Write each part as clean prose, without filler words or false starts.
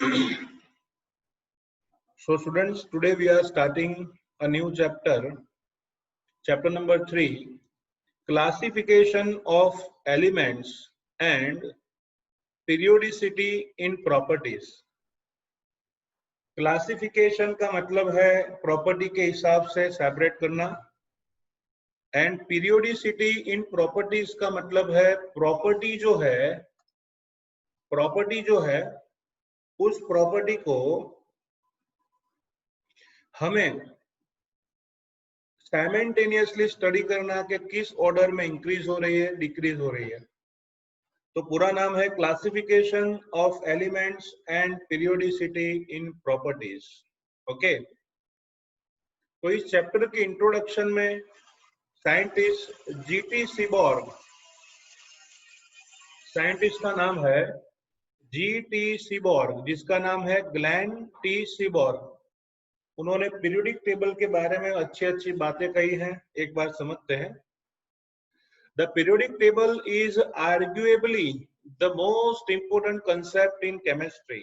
So students, today we are starting a new chapter, chapter number 3, classification of elements and periodicity in properties. Classification का मतलब है property के हिसाब से separate करना, एंड पीरियोडिसिटी इन प्रॉपर्टीज का मतलब है प्रॉपर्टी जो है उस प्रॉपर्टी को हमें साइमल्टेनियसली स्टडी करना कि किस ऑर्डर में इंक्रीज हो रही है, डिक्रीज हो रही है। तो पूरा नाम है classification of elements and periodicity in properties. Okay, तो इस चैप्टर के इंट्रोडक्शन में साइंटिस्ट जीटी सीबॉर्ग, साइंटिस्ट का नाम है जीटी सीबॉर्ग, जिसका नाम है ग्लेन टी सीबॉर्ग। उन्होंने पीरियोडिक टेबल के बारे में अच्छी बातें कही हैं, एक बार समझते हैं। The periodic table is arguably the most important concept in chemistry.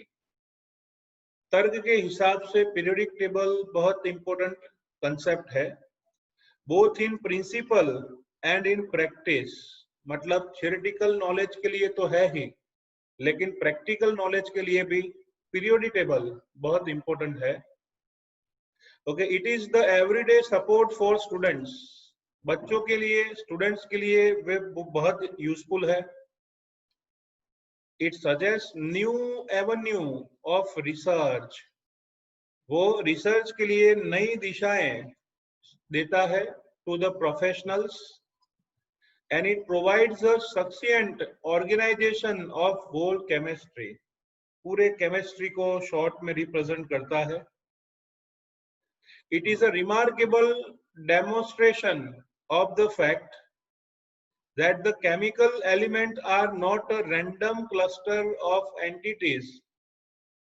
तर्क के हिसाब से पीरियोडिक टेबल बहुत इंपॉर्टेंट कंसेप्ट है, both in principle and in practice. मतलब थियोरेटिकल नॉलेज के लिए तो है ही, लेकिन प्रैक्टिकल नॉलेज के लिए भी पीरियोडिक टेबल बहुत इंपॉर्टेंट है। Okay, it is the everyday support for students. बच्चों के लिए, स्टूडेंट्स के लिए वे बहुत यूजफुल है। It suggest new avenue of research. वो रिसर्च के लिए नई दिशाएं देता है to the professionals, and it provides a sufficient organisation of whole chemistry. पूरे केमिस्ट्री को शॉर्ट में रिप्रेजेंट करता है। It is a remarkable demonstration of the fact that the chemical elements are not a random cluster of entities.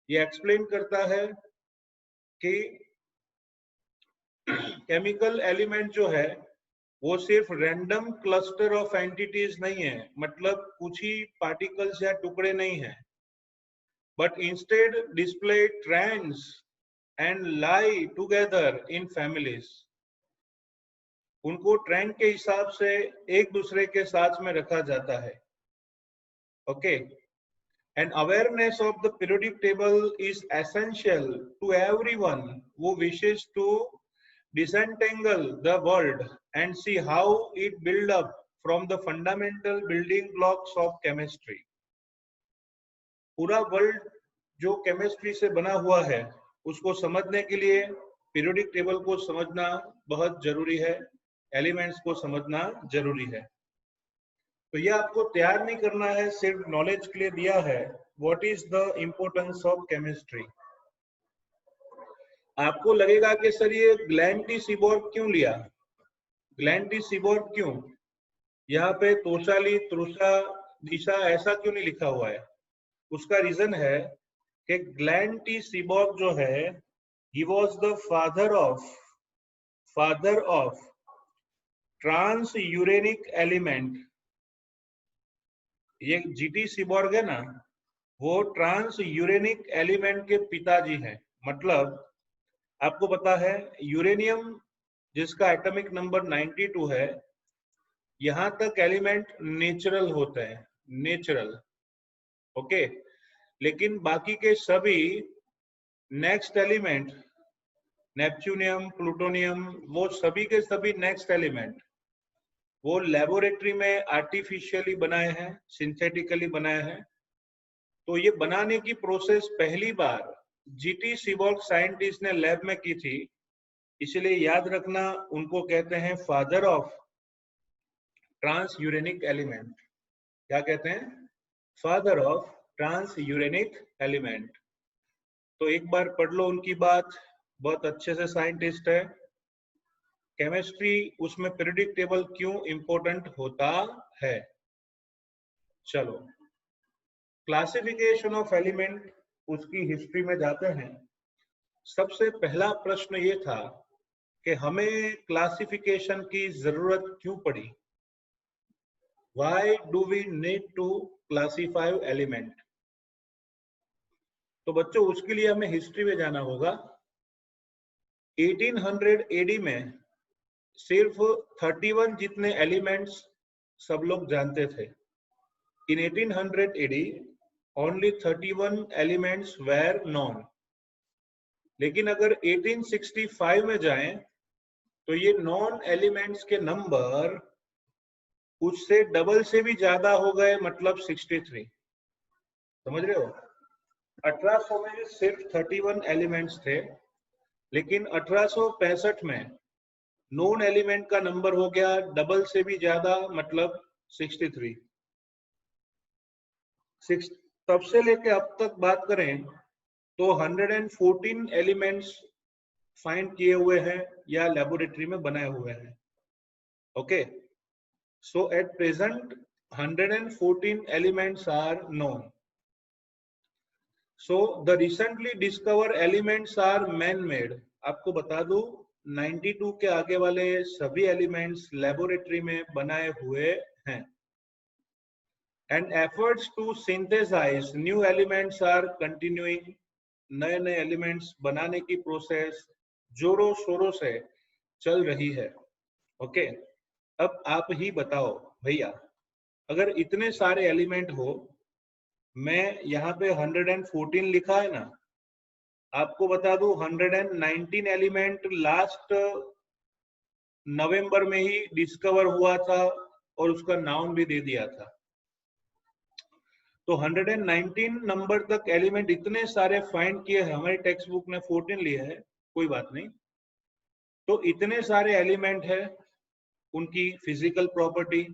ये explain करता है कि chemical element जो है वो सिर्फ रैंडम क्लस्टर ऑफ एंटिटीज नहीं है, मतलब कुछ ही पार्टिकल्स या टुकड़े नहीं है, but instead display trends and lie together in families. उनको ट्रेंड के हिसाब से एक दूसरे के साथ में रखा जाता है। Okay, and awareness of the periodic table is essential to everyone who wishes to disentangle the world and see how it build up from the fundamental building blocks of chemistry. पूरा वर्ल्ड जो chemistry से बना हुआ है उसको समझने के लिए पीरियोडिक टेबल को समझना बहुत जरूरी है, एलिमेंट्स को समझना जरूरी है। तो ये आपको तैयार नहीं करना है, सिर्फ नॉलेज के लिए दिया है। What is the importance of chemistry. आपको लगेगा कि सर ये ग्लेन टी सीबॉर्ग क्यों लिया, ग्लेन टी सीबॉर्ग क्यों, यहाँ पे तोशाली, त्रुषा, दिशा ऐसा क्यों नहीं लिखा हुआ है। उसका रीजन है कि ग्लेन टी सीबॉर्ग जो है, he was the father of transuranic element. ये जीटी सीबॉर्ग है ना, वो ट्रांस यूरेनिक एलिमेंट के पिताजी हैं। मतलब आपको पता है यूरेनियम जिसका एटॉमिक नंबर 92 है, यहां तक एलिमेंट नेचुरल होते हैं, नेचुरल। ओके, लेकिन बाकी के सभी नेक्स्ट एलिमेंट, नेपच्यूनियम, प्लूटोनियम, वो सभी के सभी नेक्स्ट एलिमेंट वो लेबोरेटरी में आर्टिफिशियली बनाए हैं, सिंथेटिकली बनाए हैं। तो ये बनाने की प्रोसेस पहली बार जीटी सीबॉर्ग साइंटिस्ट ने लैब में की थी, इसलिए याद रखना उनको कहते हैं father of transuranic element. क्या कहते हैं? Father of transuranic element. तो एक बार पढ़ लो उनकी बात, बहुत अच्छे से साइंटिस्ट है। केमिस्ट्री, उसमें पीरियोडिक टेबल क्यों इंपॉर्टेंट होता है। चलो, क्लासिफिकेशन ऑफ एलिमेंट, उसकी हिस्ट्री में जाते हैं। सबसे पहला प्रश्न ये था कि हमें क्लासिफिकेशन की जरूरत क्यों पड़ी। Why do we need to classify element? तो बच्चों उसके लिए हमें हिस्ट्री में जाना होगा। 1800 एडी में सिर्फ 31 जितने एलिमेंट्स सब लोग जानते थे। In 1800 AD only 31 elements were known. लेकिन अगर 1865 में जाएं तो ये नॉन एलिमेंट्स के नंबर उससे डबल से भी ज्यादा हो गए, मतलब 63। समझ रहे हो? 1800 में सिर्फ 31 एलिमेंट्स थे, लेकिन 1865 में नॉन एलिमेंट का नंबर हो गया डबल से भी ज्यादा, मतलब 63। तब से लेके अब तक बात करें तो 114 एलिमेंट्स फाइंड किए हुए हैं या लेबोरेटरी में बनाए हुए हैं। Okay, so at present 114 elements are known. So the recently discovered elements are man-made. आपको बता दूं 92 के आगे वाले सभी एलिमेंट्स लेबोरेटरी में बनाए हुए हैं। And efforts to synthesize new elements are continuing. नए नए एलिमेंट्स बनाने की प्रोसेस जोरों शोरों से चल रही है। ओके, अब आप ही बताओ भैया, अगर इतने सारे एलिमेंट हो, मैं यहाँ पे 114 लिखा है ना, आपको बता दूं 119 एलिमेंट लास्ट नवंबर में ही डिस्कवर हुआ था और उसका नाम भी दे दिया था। तो 119 नंबर तक एलिमेंट इतने सारे फाइंड किए हैं। हमारी टेक्स्ट बुक ने 14 लिए है, कोई बात नहीं। तो इतने सारे एलिमेंट है, उनकी फिजिकल प्रॉपर्टी,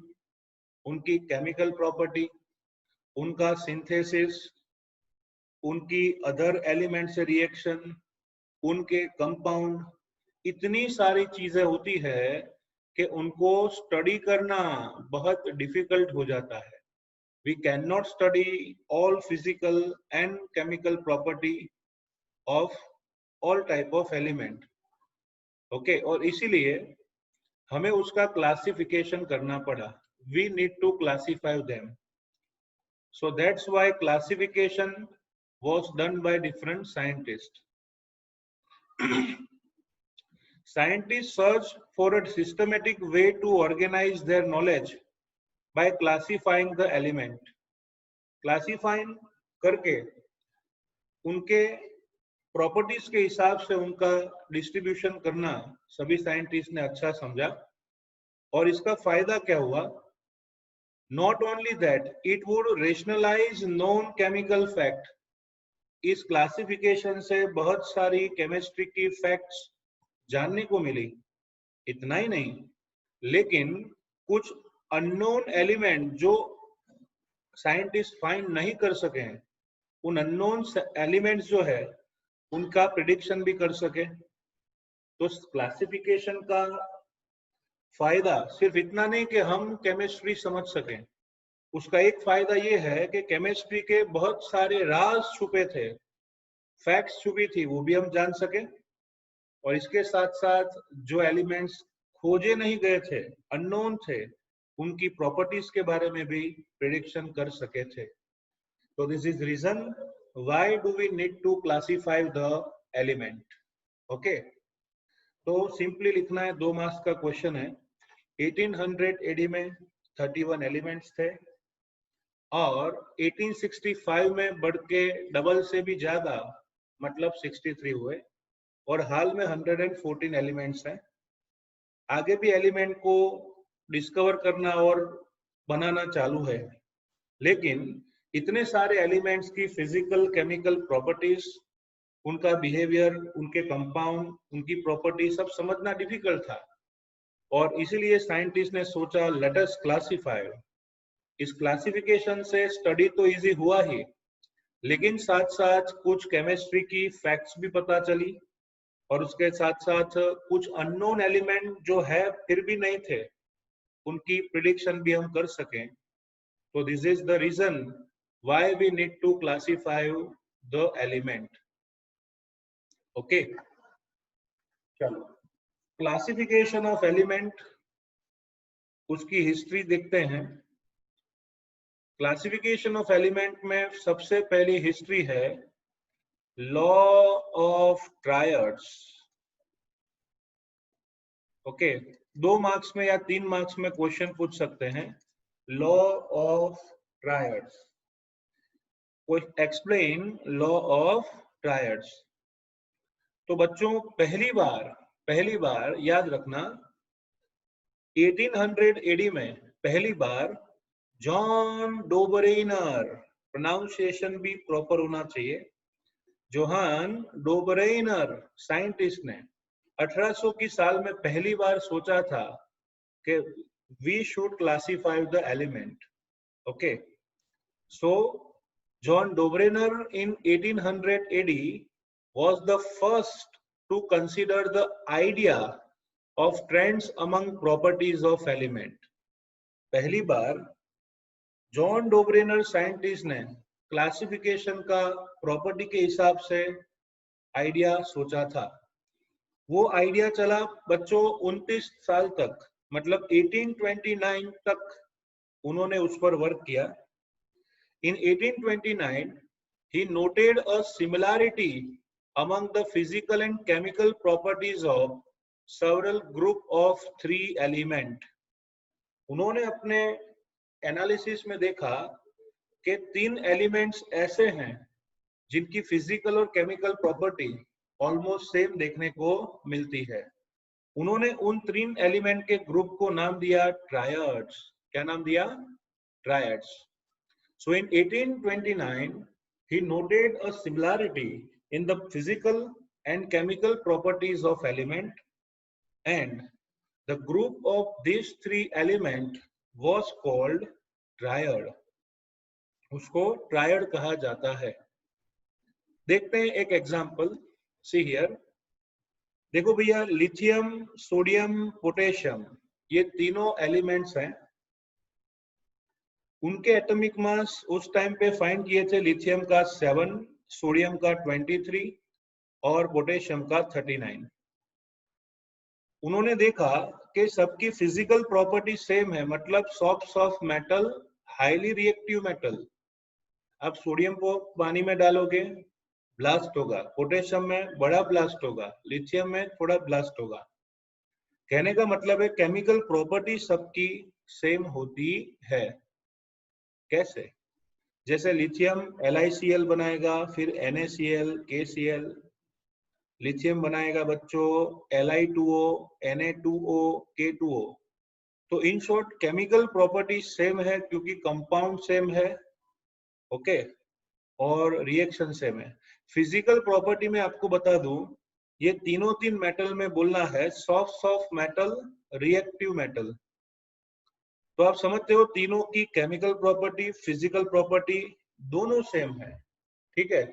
उनकी केमिकल प्रॉपर्टी, उनका सिंथेसिस, उनकी अदर एलिमेंट से रिएक्शन, उनके कंपाउंड, इतनी सारी चीजें होती है कि उनको स्टडी करना बहुत डिफिकल्ट हो जाता है। We cannot study all physical and chemical property of all type of element. Okay, और इसीलिए हमें उसका क्लासिफिकेशन करना पड़ा। We need to classify them. So that's why classification was done by different scientists. Scientists search for a systematic way to organize their knowledge by classifying the element. Classifying करके उनके properties के हिसाब से उनका distribution करना सभी scientist ने अच्छा समझा। और इसका फायदा क्या हुआ? Not only that, it would rationalise known chemical fact. इस क्लासिफिकेशन से बहुत सारी केमिस्ट्री की फैक्ट्स जानने को मिली। इतना ही नहीं, लेकिन कुछ अननोन एलिमेंट जो साइंटिस्ट फाइंड नहीं कर सके हैं, उन अननोन एलिमेंट्स जो है उनका प्रिडिक्शन भी कर सके। तो क्लासिफिकेशन का फायदा सिर्फ इतना नहीं कि हम केमिस्ट्री समझ सकें, उसका एक फायदा ये है कि केमिस्ट्री के बहुत सारे राज छुपे थे, फैक्ट्स छुपी थी, वो भी हम जान सके। और इसके साथ साथ जो एलिमेंट्स खोजे नहीं गए थे, अननोन थे, उनकी प्रॉपर्टीज के बारे में भी प्रिडिक्शन कर सके थे। तो this is reason why do we need to classify the element. Okay, तो सिंपली लिखना है, 2 मार्क्स का क्वेश्चन है। 1800 एडी में 31 एलिमेंट्स थे और 1865 में बढ़ के डबल से भी ज्यादा, मतलब 63 हुए, और हाल में 114 एलिमेंट्स हैं। आगे भी एलिमेंट को डिस्कवर करना और बनाना चालू है, लेकिन इतने सारे एलिमेंट्स की फिजिकल केमिकल प्रॉपर्टीज, उनका बिहेवियर, उनके कंपाउंड, उनकी प्रॉपर्टी सब समझना डिफिकल्ट था। और इसीलिए साइंटिस्ट ने सोचा लेट अस क्लासिफाई। इस क्लासिफिकेशन से स्टडी तो इजी हुआ ही, लेकिन साथ साथ कुछ केमिस्ट्री की फैक्ट्स भी पता चली, और उसके साथ साथ कुछ अननोन एलिमेंट जो है फिर भी नहीं थे, उनकी प्रिडिक्शन भी हम कर सकें। तो this is the reason why we need to classify the element. Okay, चलो क्लासिफिकेशन ऑफ एलिमेंट, उसकी हिस्ट्री देखते हैं। क्लासिफिकेशन ऑफ एलिमेंट में सबसे पहली हिस्ट्री है law of triads. Okay, 2 marks में या 3 मार्क्स में क्वेश्चन पूछ सकते हैं। Law of triads, explain law of triads. तो बच्चों पहली बार याद रखना 1800 एडी में पहली बार जॉन डोबरेनर, प्रोनाउंसिएशन भी प्रॉपर होना चाहिए, जोहान डोबरेनर साइंटिस्ट ने 1800 की साल में पहली बार सोचा था कि we should classify the element. Okay, so John Dobrener in 1800 AD was the first to consider the idea of trends among properties of element. पहली बार जॉन डोब्रेनर साइंटिस्ट ने क्लासिफिकेशन का प्रॉपर्टी के हिसाब से आइडिया सोचा था। वो आइडिया चला बच्चों 29 साल तक, मतलब 1829 तक उन्होंने उस पर वर्क किया। In 1829, he noted a similarity among the physical and chemical properties of several group of 3 element. उन्होंने अपने एनालिसिस में देखा कि 3 एलिमेंट्स ऐसे हैं जिनकी फिजिकल और केमिकल प्रॉपर्टी ऑलमोस्ट सेम देखने को मिलती है। उन्होंने उन 3 एलिमेंट के ग्रुप को नाम दिया ट्रायड्स। क्या नाम दिया? Triads. So in 1829, he noted a similarity in the physical and chemical properties of element, and the group of these 3 element was called triad. उसको ट्रायड कहा जाता है। देखते हैं एक एग्जांपल। सी हियर, देखो भैया, लिथियम, सोडियम, पोटेशियम, ये तीनों एलिमेंट्स हैं। उनके एटॉमिक मास उस टाइम पे फाइंड किए थे, लिथियम का 7, सोडियम का 23 और पोटेशियम का 39। उन्होंने देखा कि सबकी फिजिकल प्रॉपर्टी सेम है, मतलब soft metal, highly reactive metal. अब सोडियम को पानी में डालोगे ब्लास्ट होगा, पोटेशियम में बड़ा ब्लास्ट होगा, लिथियम में थोड़ा ब्लास्ट होगा। कहने का मतलब है केमिकल प्रॉपर्टी सबकी सेम होती है। कैसे? जैसे लिथियम LiCl बनाएगा, फिर NaCl, KCl, लिथियम बनाएगा बच्चों Li2O, Na2O, K2O। तो in short chemical property same है क्योंकि कंपाउंड सेम है, ओके, और रिएक्शन सेम है। फिजिकल प्रॉपर्टी में आपको बता दूं, ये तीनों 3 मेटल में बोलना है सॉफ्ट मेटल, रिएक्टिव मेटल। तो आप समझते हो तीनों की केमिकल प्रॉपर्टी, फिजिकल प्रॉपर्टी दोनों सेम है, ठीक है।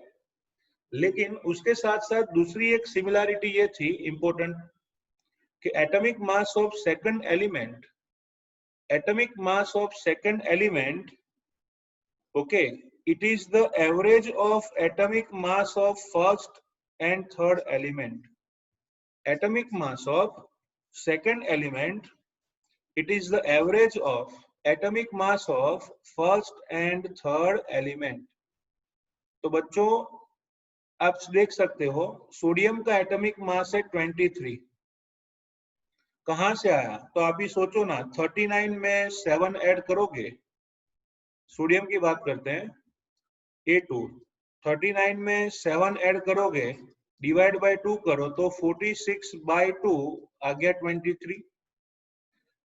लेकिन उसके साथ साथ दूसरी एक सिमिलैरिटी ये थी इंपॉर्टेंट कि atomic mass of second element, okay, it is the average of atomic mass of first and third element. Atomic mass of second element, it is the average of atomic mass of first and third element. तो बच्चों आप देख सकते हो sodium का atomic mass है 23। कहां से आया? तो आप ही सोचो ना, 39 में 7 ऐड करोगे, सोडियम की बात करते हैं, A2, 39 में 7 ऐड करोगे, डिवाइड बाय 2 करो तो 46/2 आ गया 23।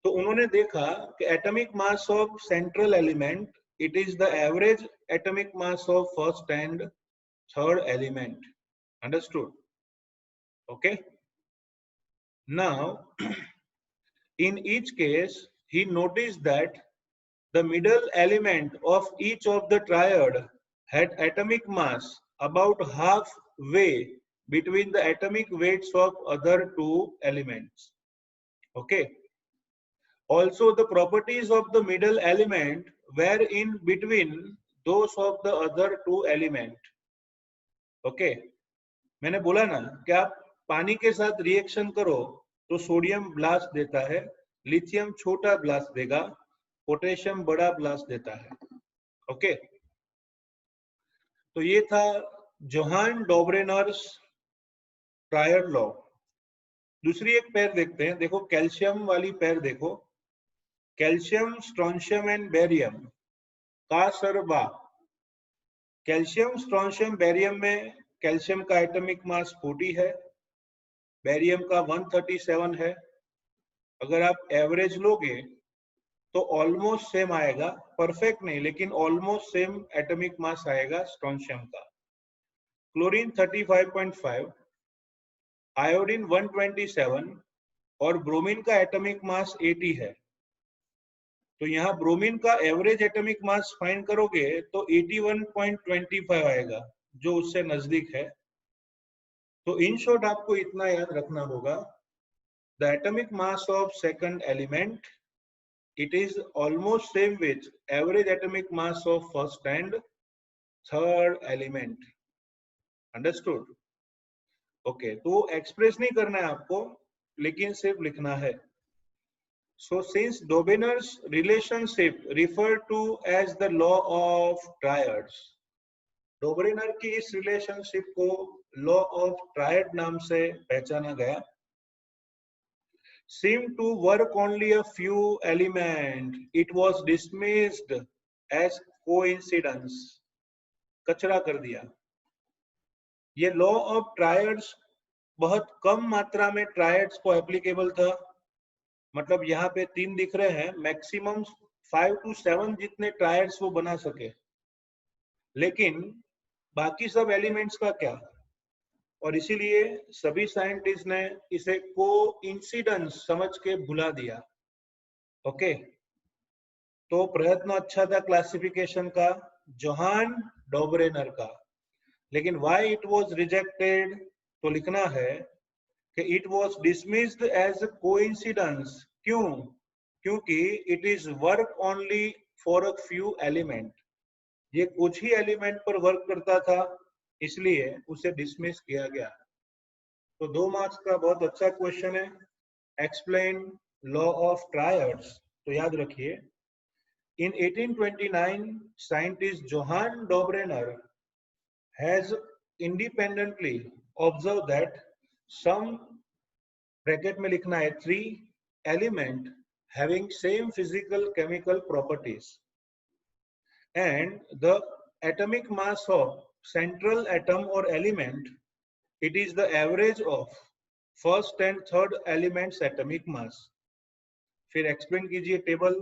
तो उन्होंने देखा कि atomic mass of central element, it is the average atomic mass of first and third element. Understood? Okay, now in each case he noticed that the middle element of each of the triad had atomic mass about halfway between the atomic weights of other 2 elements. Okay, also the properties of the middle element were in between those of the other 2 elements. Okay, मैंने बोला ना कि आप पानी के साथ reaction करो तो सोडियम ब्लास्ट देता है, लिथियम छोटा ब्लास्ट देगा, पोटेशियम बड़ा ब्लास्ट देता है। ओके, तो ये था जोहान डोब्रेनर्स ट्रायड लॉ। दूसरी एक पेयर देखते हैं, देखो कैल्शियम वाली पेयर देखो, कैल्शियम, स्ट्रोंशियम एंड बेरियम का सरबा। कैल्शियम, स्ट्रोंशियम, बेरियम में कैल्शियम का एटॉमिक मास 40 है, बेरियम का 137 है। अगर आप एवरेज लोगे तो ऑलमोस्ट सेम आएगा, परफेक्ट नहीं लेकिन ऑलमोस्ट सेम एटॉमिक मास आएगा स्ट्रोंशियम का। क्लोरीन 35.5, आयोडीन 127 और ब्रोमीन का एटॉमिक मास 80 है। तो यहाँ ब्रोमीन का एवरेज एटॉमिक मास फाइंड करोगे तो 81.25 आएगा, जो उससे नजदीक है। तो इन शॉर्ट आपको इतना याद रखना होगा, the atomic mass of second element, it is almost same with average atomic mass of first and third element. Understood? Okay, तो एक्सप्रेस नहीं करना है आपको, लेकिन सिर्फ लिखना है। So since Dobener's relationship referred to as the law of triads, डोबेनर की इस रिलेशनशिप को लॉ ऑफ ट्रायड नाम से पहचाना गया। seemed to work only a few elements, it was dismissed as coincidence. कचरा कर दिया। ये लॉ ऑफ ट्रायड्स बहुत कम मात्रा में ट्रायड्स को एप्लीकेबल था, मतलब यहाँ पे 3 दिख रहे हैं, मैक्सिमम 5 to 7 जितने ट्रायड्स वो बना सके, लेकिन बाकी सब एलिमेंट्स का क्या? और इसीलिए सभी साइंटिस्ट ने इसे कोइंसिडेंस समझ के भुला दिया। ओके, तो प्रयत्न अच्छा था क्लासिफिकेशन का जोहान डोब्रेनर का, लेकिन व्हाई इट वाज रिजेक्टेड, तो लिखना है कि it was dismissed as coincidence. क्यों? क्योंकि it is work only for a few element, ये कुछ ही एलिमेंट पर वर्क करता था, इसलिए उसे डिसमिस किया गया। तो 2 मार्क्स का बहुत अच्छा क्वेश्चन है, एक्सप्लेन लॉ ऑफ ट्रायड्स। तो याद रखिए, in 1829 scientist Johann Dobrener has independently observed that some, bracket में लिखना है 3 element having same physical chemical properties and the atomic mass of central atom or element, it is the average of first and third elements atomic mass। फिर explain कीजिए table,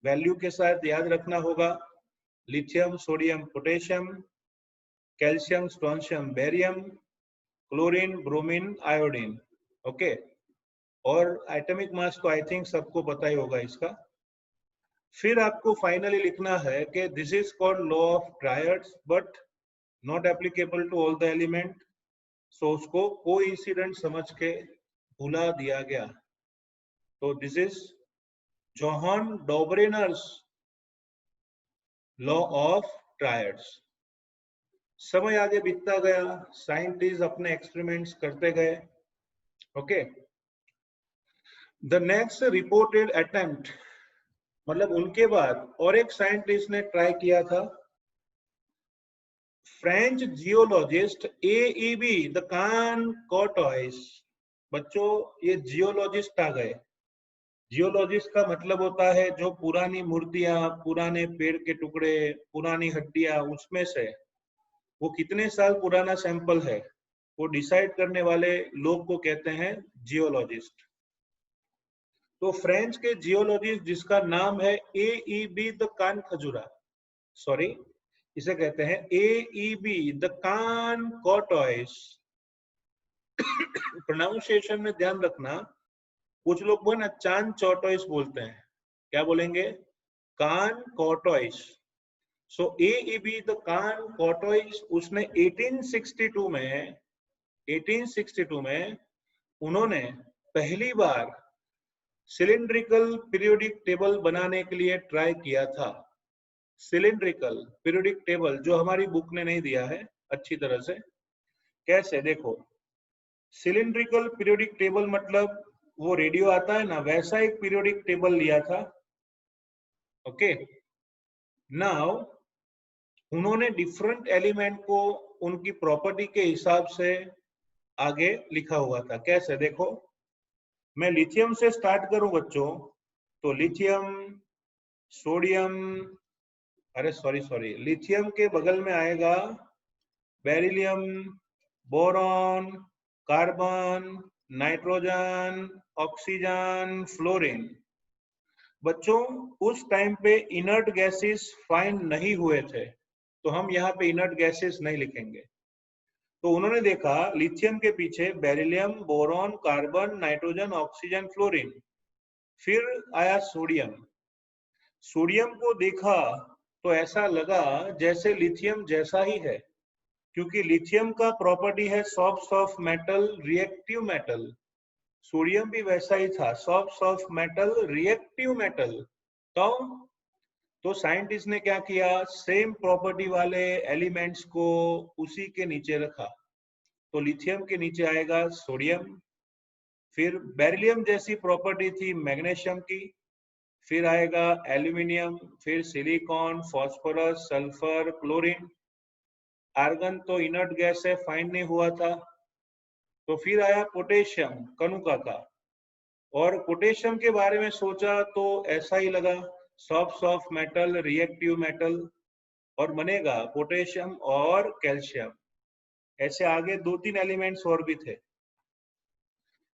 value के साथ याद रखना होगा, lithium, sodium, potassium, calcium, strontium, barium, chlorine, bromine, iodine. Okay, और atomic mass तो I think सबको पता ही होगा इसका। फिर आपको फाइनली लिखना है कि this is called law of triads but not applicable to all the element, so उसको कोइंसिडेंट समझ के भुला दिया गया। तो this is Johann Dobereiner's law of triads. समय आगे बीतता गया, साइंटिस्ट अपने एक्सपेरिमेंट्स करते गए। Okay, the next reported attempt, मतलब उनके बाद और एक साइंटिस्ट ने ट्राई किया था, फ्रेंच जियोलॉजिस्ट AEB द कान कॉर्टोइस। बच्चों, ये जियोलॉजिस्ट आ गए। जियोलॉजिस्ट का मतलब होता है जो पुरानी मूर्तियां, पुराने पेड़ के टुकड़े, पुरानी हड्डियां, उसमें से वो कितने साल पुराना सैंपल है वो डिसाइड करने वाले लोग को कहते हैं जियोलॉजिस्ट। तो फ्रेंच के जियोलॉजिस्ट जिसका नाम है AEB द कान खजूरा, सॉरी इसे कहते हैं AEB द कान कॉर्टोइस। प्रोनाउंसिएशन में ध्यान रखना, कुछ लोग वो ना चान चौटोइस बोलते हैं, क्या बोलेंगे? कान कॉर्टोइस। सो AEB द कान कॉर्टोइस, उसने 1862 में उन्होंने पहली बार सिलिंड्रिकल पीरियोडिक टेबल बनाने के लिए ट्राई किया था। सिलिंड्रिकल पीरियोडिक टेबल जो हमारी बुक ने नहीं दिया है अच्छी तरह से। कैसे? देखो, सिलिंड्रिकल पीरियोडिक टेबल मतलब वो रेडियो आता है ना, वैसा एक पीरियोडिक टेबल लिया था। ओके, नाउ उन्होंने डिफरेंट एलिमेंट को उनकी प्रॉपर्टी के हिसाब से आगे लिखा हुआ था। कैसे, देखो मैं लिथियम से स्टार्ट करूं बच्चों, तो लिथियम, सोडियम, अरे सॉरी, लिथियम के बगल में आएगा beryllium, boron, carbon, nitrogen, oxygen, fluorine. बच्चों उस टाइम पे इनर्ट गैसेस फाइंड नहीं हुए थे, तो हम यहाँ पे इनर्ट गैसेस नहीं लिखेंगे। तो उन्होंने देखा लिथियम के पीछे beryllium, boron, carbon, nitrogen, oxygen, fluorine, फिर आया सोडियम। सोडियम को देखा तो ऐसा लगा जैसे लिथियम जैसा ही है, क्योंकि लिथियम का प्रॉपर्टी है soft metal, reactive metal. Sodium भी वैसा ही था, सॉफ्ट मेटल, रिएक्टिव मेटल। तो साइंटिस्ट ने क्या किया, सेम प्रॉपर्टी वाले एलिमेंट्स को उसी के नीचे रखा। तो लिथियम के नीचे आएगा सोडियम, फिर बेरिलियम जैसी प्रॉपर्टी थी मैग्नीशियम की, फिर आएगा एल्यूमिनियम, फिर silicon, phosphorus, sulphur, chlorine. Argon तो इनर्ट गैस है, फाइंड नहीं हुआ था। तो फिर आया पोटेशियम, कनुका का, और पोटेशियम के बारे में सोचा तो ऐसा ही लगा, सॉफ्ट मेटल, रिएक्टिव मेटल, और बनेगा पोटेशियम और कैल्शियम। ऐसे आगे 2-3 एलिमेंट्स और भी थे।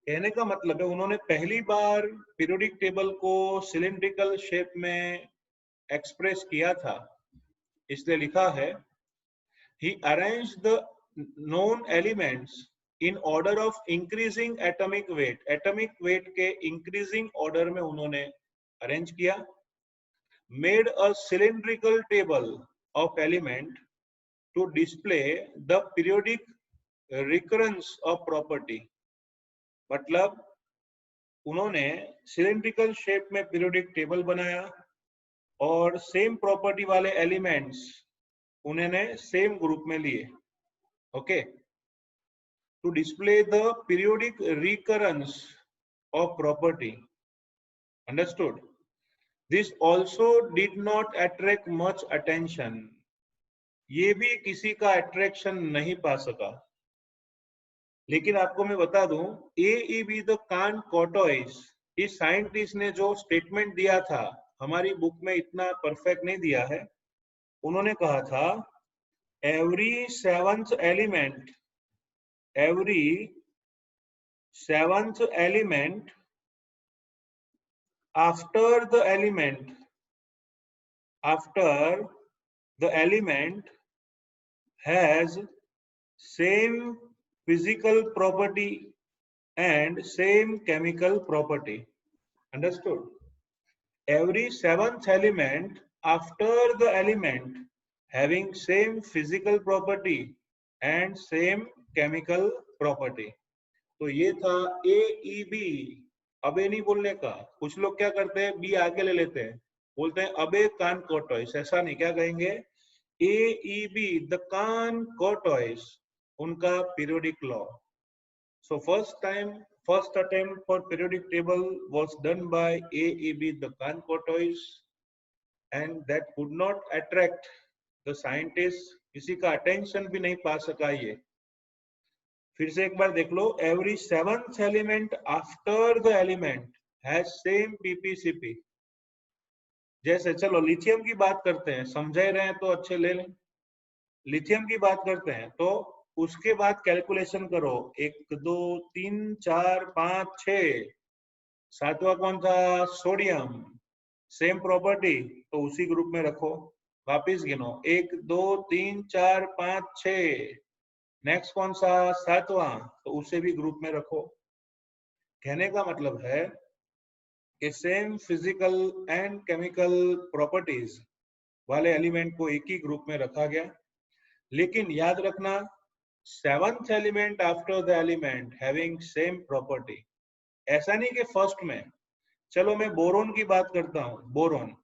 कहने का मतलब है उन्होंने पहली बार पीरियोडिक टेबल को सिलिंड्रिकल शेप में एक्सप्रेस किया था, इसलिए लिखा है he arranged the known elements in order of increasing atomic weight. atomic weight के increasing order में उन्होंने अरेंज किया, made a cylindrical table of element to display the periodic recurrence of property. मतलब उन्होंने सिलिंड्रिकल शेप में periodic table बनाया और same property वाले एलिमेंट्स उन्होंने सेम ग्रुप में लिए, okay, to display the periodic recurrence of property. Understood? This also did not attract much attention. ये भी किसी का अट्रैक्शन नहीं पा सका। लेकिन आपको मैं बता दूं, AEB द कान कॉटोइस, इस साइंटिस्ट ने जो स्टेटमेंट दिया था, हमारी बुक में इतना परफेक्ट नहीं दिया है। उन्होंने कहा था every seventh element after the element has same physical property and same chemical property. Understood? Every seventh element after the element having same physical property and same chemical property. तो ये था AEB। अबे नहीं बोलने का, कुछ लोग क्या करते हैं, बी आगे ले लेते हैं, बोलते हैं अबे कान कोटॉइस। ऐसा नहीं, क्या कहेंगे, AEB द कान कोटॉइस, उनका periodic law. So first attempt for periodic table was done by AEB the Chancourtois, and that could not attract the scientists, किसी का अटेंशन भी नहीं पा सका ये। फिर से एक बार देख लो, every seventh element after the element has same PPCP. जैसे चलो लिथियम की बात करते हैं, समझ रहे हैं तो अच्छे ले लें। लिथियम की बात करते हैं तो उसके बाद कैलकुलेशन करो, 1 2 3 4 5 6, सातवां कौन था, सोडियम, सेम प्रॉपर्टी, तो उसी ग्रुप में रखो। वापिस गिनो, 1 2 3 4 5 6, नेक्स्ट कौन सा, सातवां, तो उसे भी ग्रुप में रखो। कहने का मतलब है कि same physical and chemical properties वाले एलिमेंट को एक ही ग्रुप में रखा गया। लेकिन याद रखना, seventh element after the element having same property. ऐसा नहीं कि फर्स्ट में। चलो मैं बोरोन की बात करता हूं, बोरोन,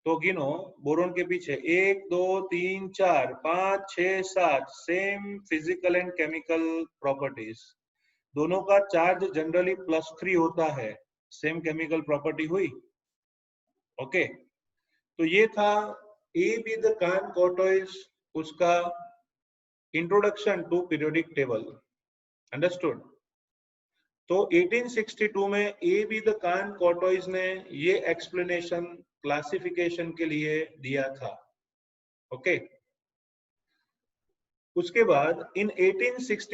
तो गिनो, बोरोन के पीछे 1 2 3 4 5 6 7 same physical and chemical properties. दोनों का चार्ज जनरली +3 होता है, सेम केमिकल प्रॉपर्टी हुई, ओके। तो ये था AEB द कान कोटॉइस, उसका introduction to periodic table, understood. तो 1862 में ए बी द कान कॉर्टोइज ने ये एक्सप्लेनेशन क्लासिफिकेशन के लिए दिया था, ओके। उसके बाद इन 1860